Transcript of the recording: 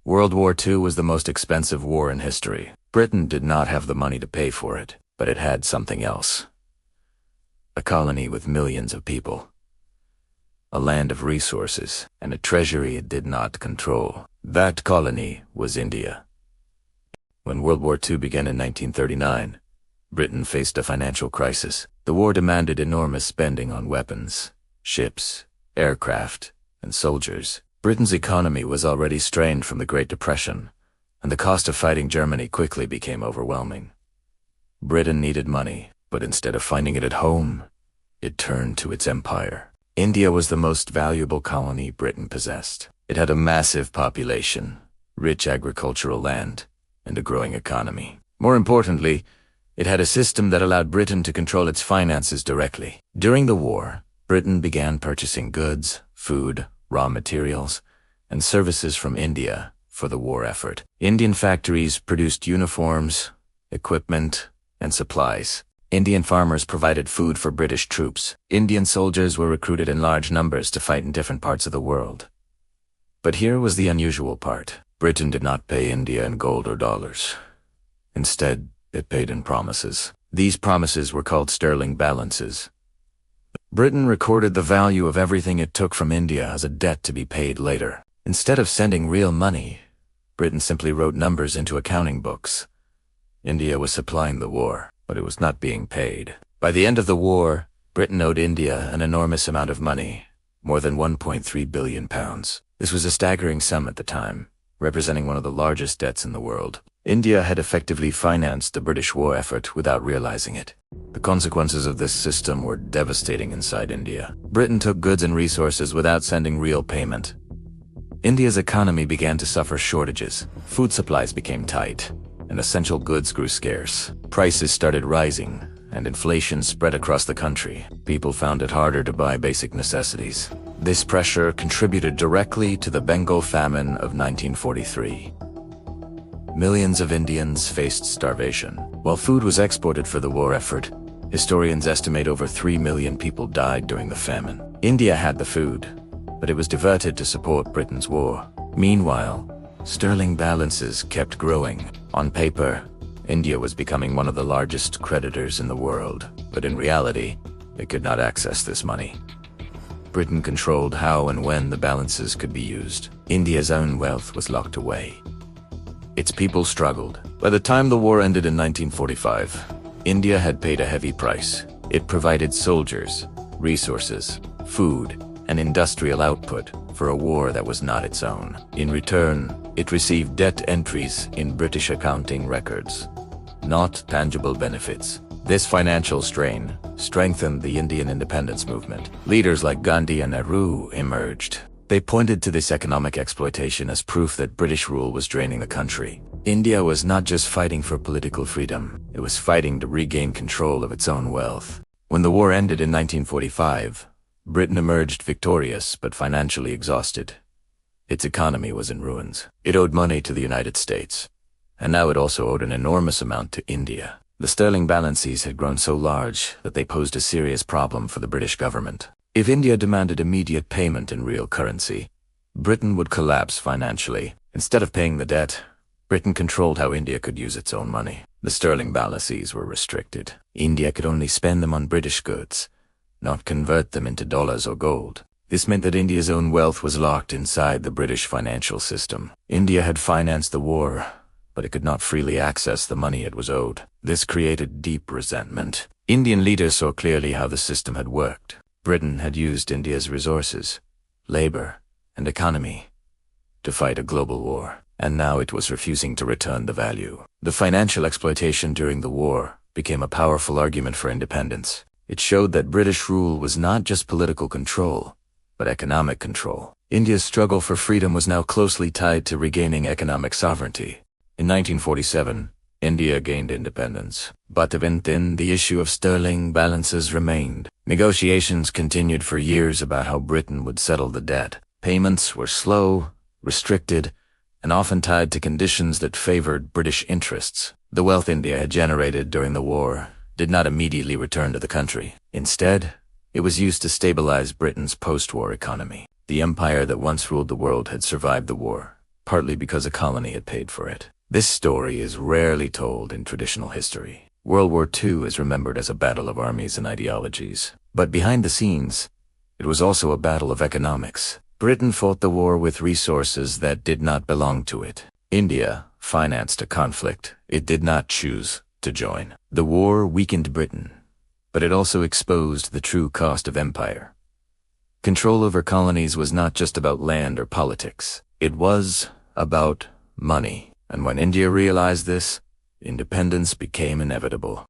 World War II was the most expensive war in history. Britain did not have the money to pay for it, but it had something else. A colony with millions of people. A land of resources, and a treasury it did not control. That colony was India. When World War II began in 1939, Britain faced a financial crisis. The war demanded enormous spending on weapons, ships, aircraft, and soldiers. Britain's economy was already strained from the Great Depression, and the cost of fighting Germany quickly became overwhelming. Britain needed money, but instead of finding it at home, it turned to its empire. India was the most valuable colony Britain possessed. It had a massive population, rich agricultural land, and a growing economy. More importantly, it had a system that allowed Britain to control its finances directly. During the war, Britain began purchasing goods, food, raw materials, and services from India for the war effort. Indian factories produced uniforms, equipment, and supplies. Indian farmers provided food for British troops. Indian soldiers were recruited in large numbers to fight in different parts of the world. But here was the unusual part. Britain did not pay India in gold or dollars. Instead, it paid in promises. These promises were called sterling balances. Britain recorded the value of everything it took from India as a debt to be paid later. Instead of sending real money, Britain simply wrote numbers into accounting books. India was supplying the war, but it was not being paid. By the end of the war, Britain owed India an enormous amount of money, more than £1.3 billion. This was a staggering sum at the time, representing one of the largest debts in the world. India had effectively financed the British war effort without realizing it. The consequences of this system were devastating inside India. Britain took goods and resources without sending real payment. India's economy began to suffer shortages. Food supplies became tight, and essential goods grew scarce. Prices started rising, and inflation spread across the country. People found it harder to buy basic necessities. This pressure contributed directly to the Bengal famine of 1943. Millions of Indians faced starvation. While food was exported for the war effort, historians estimate over 3 million people died during the famine. India had the food, but it was diverted to support Britain's war. Meanwhile, sterling balances kept growing. On paper, India was becoming one of the largest creditors in the world, but in reality, it could not access this money. Britain controlled how and when the balances could be used. India's own wealth was locked away. Its people struggled. By the time the war ended in 1945, India had paid a heavy price. It provided soldiers, resources, food, and industrial output for a war that was not its own. In return, it received debt entries in British accounting records, not tangible benefits. This financial strain strengthened the Indian independence movement. Leaders like Gandhi and Nehru emerged. They pointed to this economic exploitation as proof that British rule was draining the country. India was not just fighting for political freedom, it was fighting to regain control of its own wealth. When the war ended in 1945, Britain emerged victorious but financially exhausted. Its economy was in ruins. It owed money to the United States, and now it also owed an enormous amount to India. The sterling balances had grown so large that they posed a serious problem for the British government. If India demanded immediate payment in real currency, Britain would collapse financially. Instead of paying the debt, Britain controlled how India could use its own money. The sterling balances were restricted. India could only spend them on British goods, not convert them into dollars or gold. This meant that India's own wealth was locked inside the British financial system. India had financed the war, but it could not freely access the money it was owed. This created deep resentment. Indian leaders saw clearly how the system had worked. Britain had used India's resources, labor, and economy to fight a global war, and now it was refusing to return the value. The financial exploitation during the war became a powerful argument for independence. It showed that British rule was not just political control, but economic control. India's struggle for freedom was now closely tied to regaining economic sovereignty. In 1947, India gained independence, but even then the issue of sterling balances remained. Negotiations continued for years about how Britain would settle the debt. Payments were slow, restricted, and often tied to conditions that favored British interests. The wealth India had generated during the war did not immediately return to the country. Instead, it was used to stabilize Britain's post-war economy. The empire that once ruled the world had survived the war, partly because a colony had paid for it. This story is rarely told in traditional history. World War II is remembered as a battle of armies and ideologies. But behind the scenes, it was also a battle of economics. Britain fought the war with resources that did not belong to it. India financed a conflict it did not choose to join. The war weakened Britain, but it also exposed the true cost of empire. Control over colonies was not just about land or politics. It was about money. And when India realized this, independence became inevitable.